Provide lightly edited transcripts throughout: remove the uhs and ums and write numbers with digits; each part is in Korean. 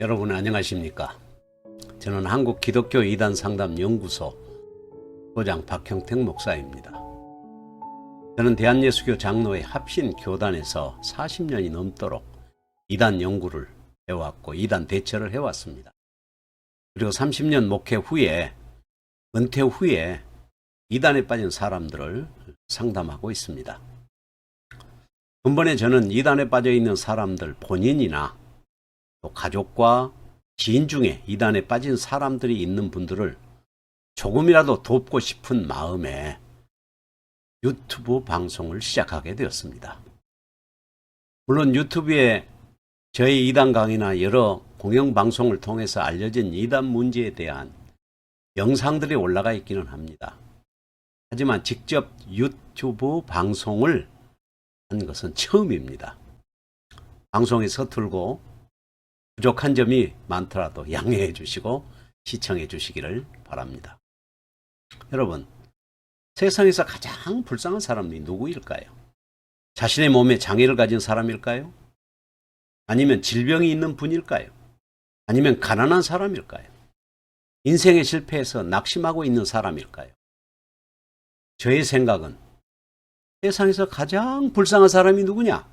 여러분 안녕하십니까? 저는 한국 기독교 이단 상담 연구소 소장 박형택 목사입니다. 저는 대한예수교 장로회 합신 교단에서 40년이 넘도록 이단 연구를 해왔고 이단 대처를 해왔습니다. 그리고 30년 목회 후에 은퇴 후에 이단에 빠진 사람들을 상담하고 있습니다. 근본에 저는 이단에 빠져 있는 사람들 본인이나 또 가족과 지인 중에 이단에 빠진 사람들이 있는 분들을 조금이라도 돕고 싶은 마음에 유튜브 방송을 시작하게 되었습니다. 물론 유튜브에 저희 이단 강의나 여러 공영방송을 통해서 알려진 이단 문제에 대한 영상들이 올라가 있기는 합니다. 하지만 직접 유튜브 방송을 한 것은 처음입니다. 방송이 서툴고 부족한 점이 많더라도 양해해 주시고 시청해 주시기를 바랍니다. 여러분, 세상에서 가장 불쌍한 사람이 누구일까요? 자신의 몸에 장애를 가진 사람일까요? 아니면 질병이 있는 분일까요? 아니면 가난한 사람일까요? 인생에 실패해서 낙심하고 있는 사람일까요? 저의 생각은 세상에서 가장 불쌍한 사람이 누구냐?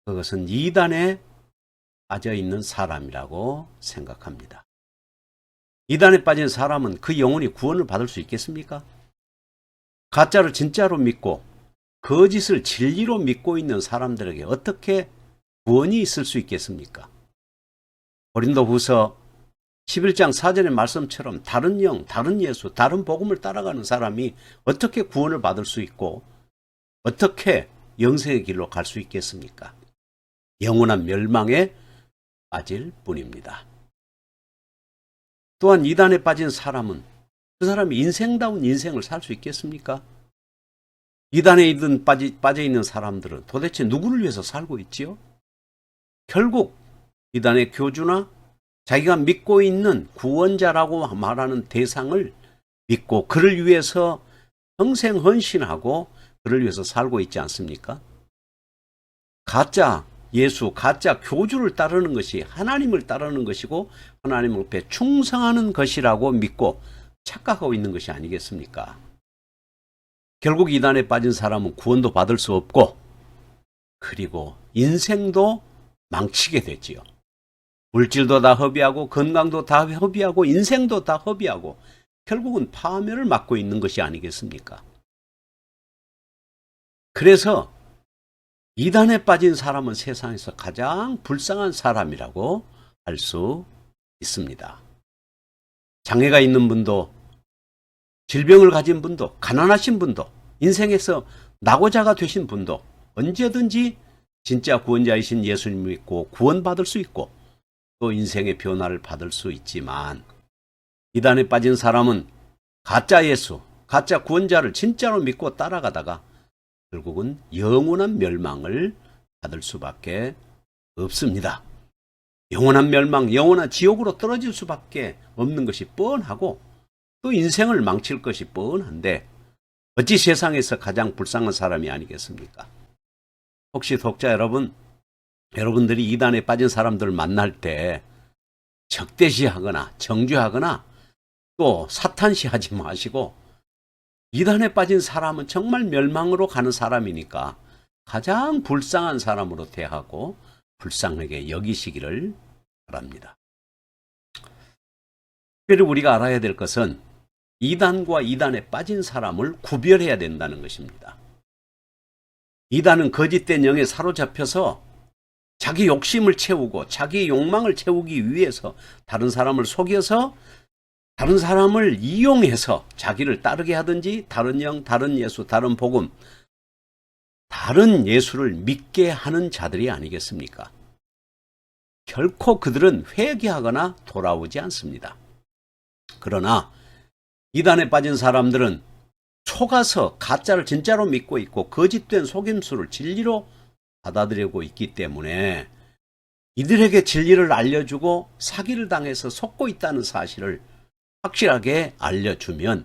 그것은 이단에 빠져 있는 사람이라고 생각합니다. 이단에 빠진 사람은 그 영혼이 구원을 받을 수 있겠습니까? 가짜를 진짜로 믿고 거짓을 진리로 믿고 있는 사람들에게 어떻게 구원이 있을 수 있겠습니까? 고린도후서 11장 4절의 말씀처럼 다른 영, 다른 예수, 다른 복음을 따라가는 사람이 어떻게 구원을 받을 수 있고 어떻게 영생의 길로 갈 수 있겠습니까? 영원한 멸망에 빠질 뿐입니다. 또한 이단에 빠진 사람은 그 사람이 인생다운 인생을 살 수 있겠습니까? 이단에 빠져 있는 사람들은 도대체 누구를 위해서 살고 있지요? 결국 이단의 교주나 자기가 믿고 있는 구원자라고 말하는 대상을 믿고 그를 위해서 평생헌신하고 그를 위해서 살고 있지 않습니까? 가짜 예수, 가짜 교주를 따르는 것이 하나님을 따르는 것이고 하나님 앞에 충성하는 것이라고 믿고 착각하고 있는 것이 아니겠습니까? 결국 이단에 빠진 사람은 구원도 받을 수 없고 그리고 인생도 망치게 되지요. 물질도 다 허비하고 건강도 다 허비하고 인생도 다 허비하고 결국은 파멸을 맞고 있는 것이 아니겠습니까? 그래서 이단에 빠진 사람은 세상에서 가장 불쌍한 사람이라고 할 수 있습니다. 장애가 있는 분도 질병을 가진 분도 가난하신 분도 인생에서 낙오자가 되신 분도 언제든지 진짜 구원자이신 예수님을 믿고 구원받을 수 있고 또 인생의 변화를 받을 수 있지만 이단에 빠진 사람은 가짜 예수, 가짜 구원자를 진짜로 믿고 따라가다가 결국은 영원한 멸망을 받을 수밖에 없습니다. 영원한 멸망, 영원한 지옥으로 떨어질 수밖에 없는 것이 뻔하고 또 인생을 망칠 것이 뻔한데 어찌 세상에서 가장 불쌍한 사람이 아니겠습니까? 혹시 독자 여러분들이 이단에 빠진 사람들을 만날 때 적대시하거나 정죄하거나 또 사탄시하지 마시고 이단에 빠진 사람은 정말 멸망으로 가는 사람이니까 가장 불쌍한 사람으로 대하고 불쌍하게 여기시기를 바랍니다. 특별히 우리가 알아야 될 것은 이단과 이단에 빠진 사람을 구별해야 된다는 것입니다. 이단은 거짓된 영에 사로잡혀서 자기 욕심을 채우고 자기 욕망을 채우기 위해서 다른 사람을 속여서 다른 사람을 이용해서 자기를 따르게 하든지 다른 영, 다른 예수, 다른 복음, 다른 예수를 믿게 하는 자들이 아니겠습니까? 결코 그들은 회개하거나 돌아오지 않습니다. 그러나 이단에 빠진 사람들은 속아서 가짜를 진짜로 믿고 있고 거짓된 속임수를 진리로 받아들이고 있기 때문에 이들에게 진리를 알려주고 사기를 당해서 속고 있다는 사실을 확실하게 알려주면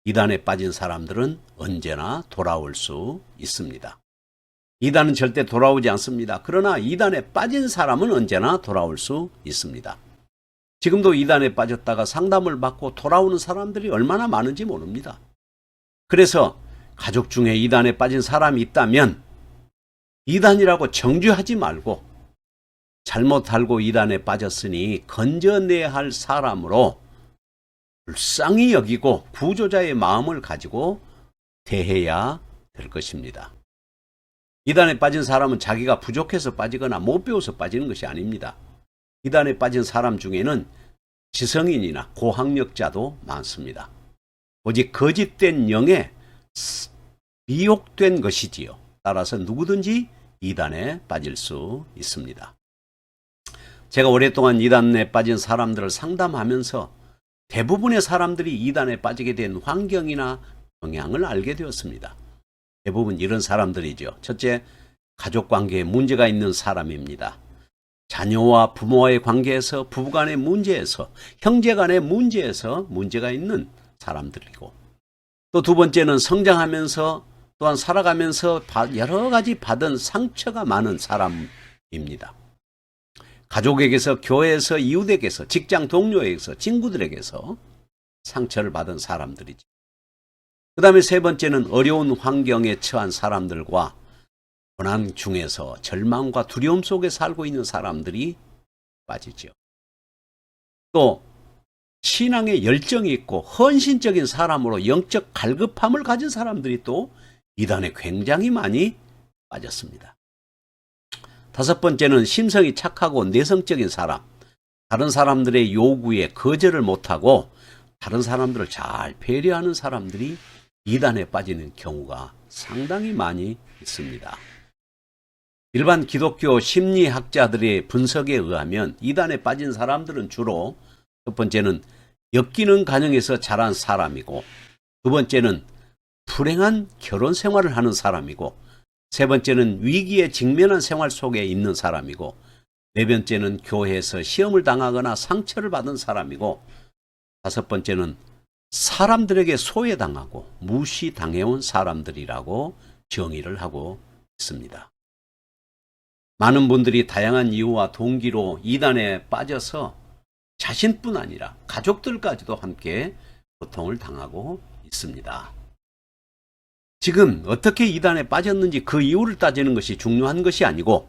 이단에 빠진 사람들은 언제나 돌아올 수 있습니다. 이단은 절대 돌아오지 않습니다. 그러나 이단에 빠진 사람은 언제나 돌아올 수 있습니다. 지금도 이단에 빠졌다가 상담을 받고 돌아오는 사람들이 얼마나 많은지 모릅니다. 그래서 가족 중에 이단에 빠진 사람이 있다면 이단이라고 정죄하지 말고 잘못 알고 이단에 빠졌으니 건져내야 할 사람으로 불쌍히 여기고 구조자의 마음을 가지고 대해야 될 것입니다. 이단에 빠진 사람은 자기가 부족해서 빠지거나 못 배워서 빠지는 것이 아닙니다. 이단에 빠진 사람 중에는 지성인이나 고학력자도 많습니다. 오직 거짓된 영에 미혹된 것이지요. 따라서 누구든지 이단에 빠질 수 있습니다. 제가 오랫동안 이단에 빠진 사람들을 상담하면서 대부분의 사람들이 이단에 빠지게 된 환경이나 영향을 알게 되었습니다. 대부분 이런 사람들이죠. 첫째, 가족관계에 문제가 있는 사람입니다. 자녀와 부모와의 관계에서, 부부간의 문제에서, 형제간의 문제에서 문제가 있는 사람들이고, 또 두 번째는 성장하면서 또한 살아가면서 여러 가지 받은 상처가 많은 사람입니다. 가족에게서, 교회에서, 이웃에게서, 직장 동료에게서, 친구들에게서 상처를 받은 사람들이죠. 그 다음에 세 번째는 어려운 환경에 처한 사람들과 고난 중에서 절망과 두려움 속에 살고 있는 사람들이 빠지죠. 또 신앙에 열정이 있고 헌신적인 사람으로 영적 갈급함을 가진 사람들이 또 이단에 굉장히 많이 빠졌습니다. 다섯 번째는 심성이 착하고 내성적인 사람, 다른 사람들의 요구에 거절을 못하고 다른 사람들을 잘 배려하는 사람들이 이단에 빠지는 경우가 상당히 많이 있습니다. 일반 기독교 심리학자들의 분석에 의하면 이단에 빠진 사람들은 주로 첫 번째는 엮이는 가정에서 자란 사람이고, 두 번째는 불행한 결혼 생활을 하는 사람이고, 세 번째는 위기에 직면한 생활 속에 있는 사람이고, 네 번째는 교회에서 시험을 당하거나 상처를 받은 사람이고, 다섯 번째는 사람들에게 소외당하고 무시당해온 사람들이라고 정의를 하고 있습니다. 많은 분들이 다양한 이유와 동기로 이단에 빠져서 자신뿐 아니라 가족들까지도 함께 고통을 당하고 있습니다. 지금 어떻게 이단에 빠졌는지 그 이유를 따지는 것이 중요한 것이 아니고,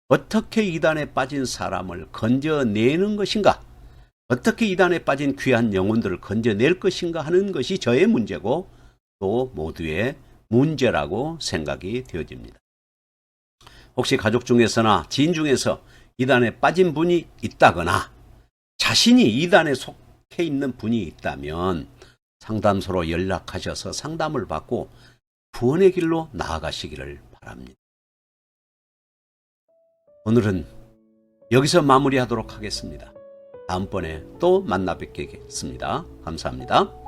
어떻게 이단에 빠진 사람을 건져내는 것인가, 어떻게 이단에 빠진 귀한 영혼들을 건져낼 것인가 하는 것이 저의 문제고 또 모두의 문제라고 생각이 되어집니다. 혹시 가족 중에서나 지인 중에서 이단에 빠진 분이 있다거나 자신이 이단에 속해 있는 분이 있다면 상담소로 연락하셔서 상담을 받고 구원의 길로 나아가시기를 바랍니다. 오늘은 여기서 마무리하도록 하겠습니다. 다음번에 또 만나 뵙겠습니다. 감사합니다.